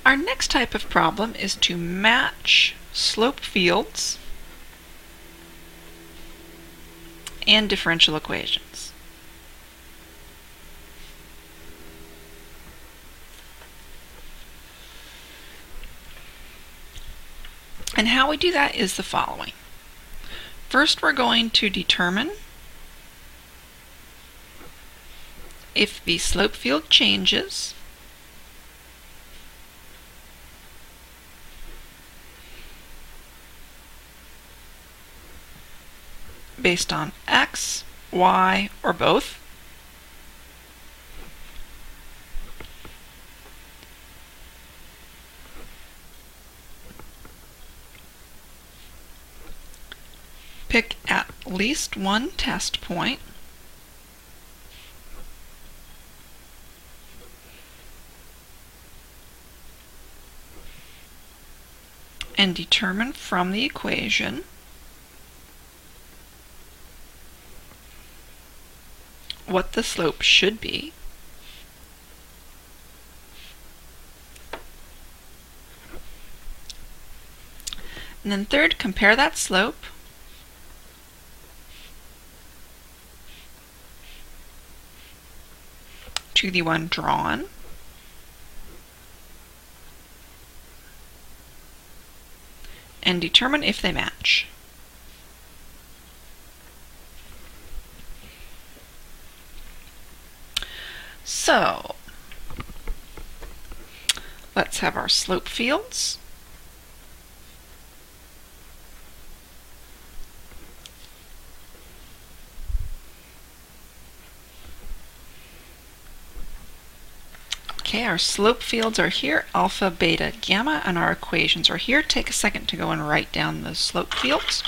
Our next type of problem is to match slope fields and differential equations. And how we do that is the following. First, we're going to determine if the slope field changes based on x, y, or both. Pick at least one test point and determine from the equation what the slope should be. And then third, compare that slope to the one drawn and determine if they match. So, let's have our slope fields. Okay, our slope fields are here, alpha, beta, gamma, and our equations are here. Take a second to go and write down those slope fields.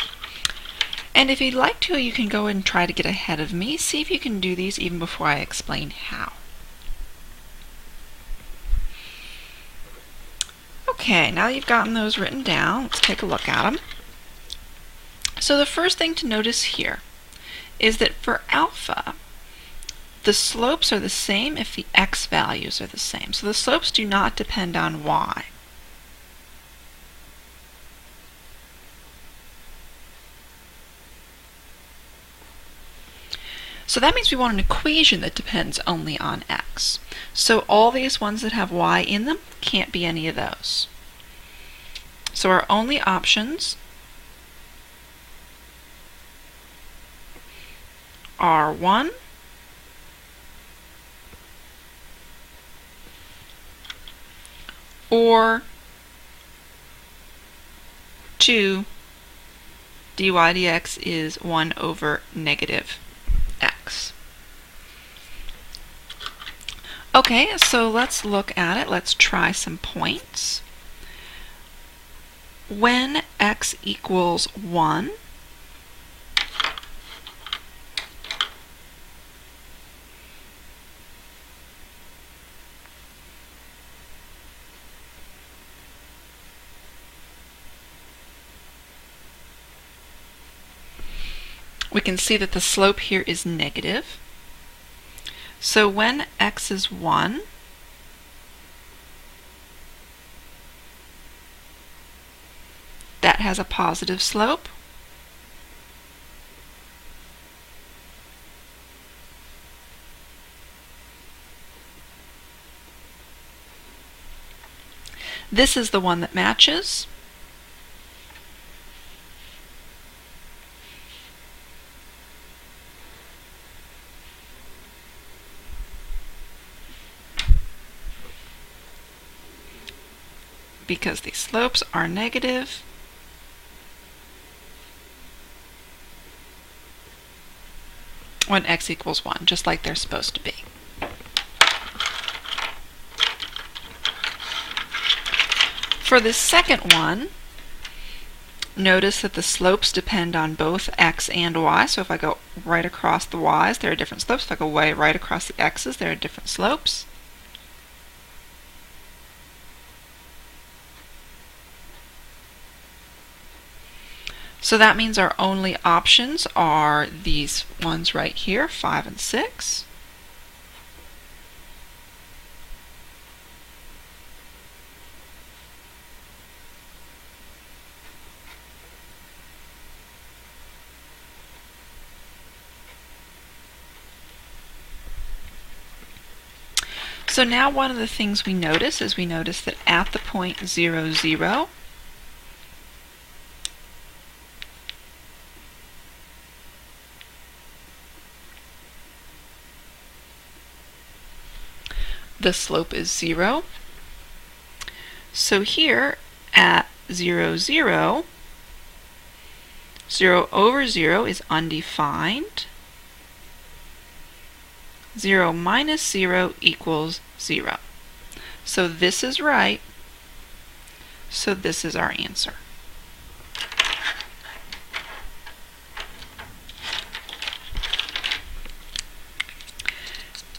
And if you'd like to, you can go and try to get ahead of me. See if you can do these even before I explain how. Okay, now that you've gotten those written down, let's take a look at them. So the first thing to notice here is that for alpha, the slopes are the same if the x values are the same. So the slopes do not depend on y. So that means we want an equation that depends only on x. So all these ones that have y in them can't be any of those. So our only options are 1, or 2, dy dx is 1 over negative x. Okay, so let's look at it. Let's try some points. When x equals 1, we can see that the slope here is negative. So when x is 1, that has a positive slope. This is the one that matches. Because the slopes are negative, when x equals 1, just like they're supposed to be. For the second one, notice that the slopes depend on both x and y. So if I go right across the y's, there are different slopes. If I go right across the x's, there are different slopes. So that means our only options are these ones right here, 5 and 6. So now one of the things we notice is that at the point 0, 0, the slope is 0. So here at 0, 0, 0 over 0 is undefined. 0 minus 0 equals 0. So this is right. So this is our answer.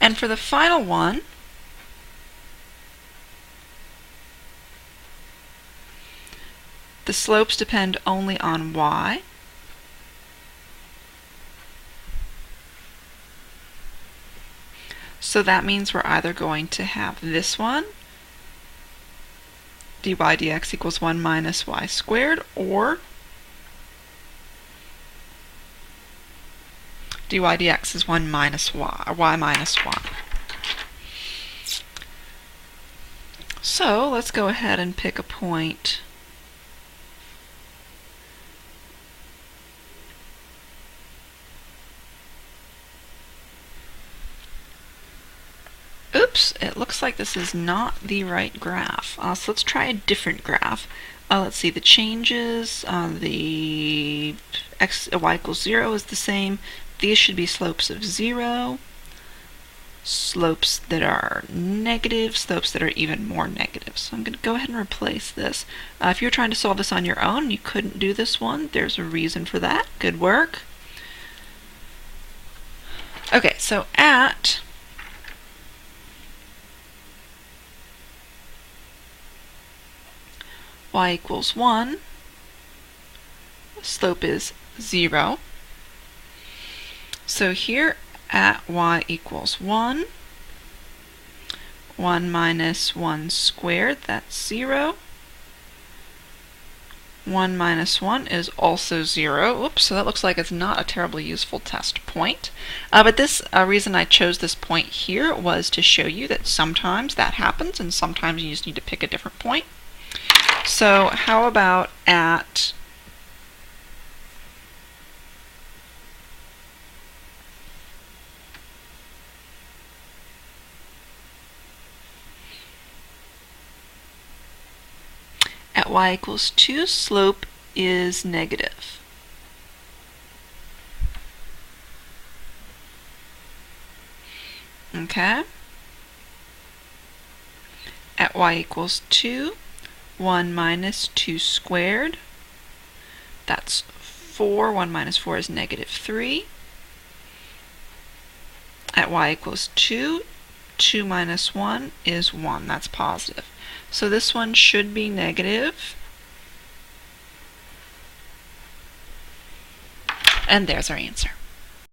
And for the final one, the slopes depend only on y. So that means we're either going to have this one, dy dx equals 1 minus y squared, or dy dx is 1 minus y, or y minus 1. So let's go ahead and pick a point . Oops, it looks like this is not the right graph. So let's try a different graph. Let's see, the changes, the y equals 0 is the same. These should be slopes of 0, slopes that are negative, slopes that are even more negative. So I'm going to go ahead and replace this. If you're trying to solve this on your own, you couldn't do this one. There's a reason for that. Good work. Okay, so at y equals 1, slope is 0. So here at y equals 1, 1 minus 1 squared, that's 0. 1 minus 1 is also 0. Oops, so that looks like it's not a terribly useful test point. But this reason I chose this point here was to show you that sometimes that happens and sometimes you just need to pick a different point. So how about at y equals 2, slope is negative. Okay. At y equals 2, 1 minus 2 squared, that's 4. 1 minus 4 is negative 3. At y equals 2, 2 minus 1 is 1. That's positive. So this one should be negative. And there's our answer.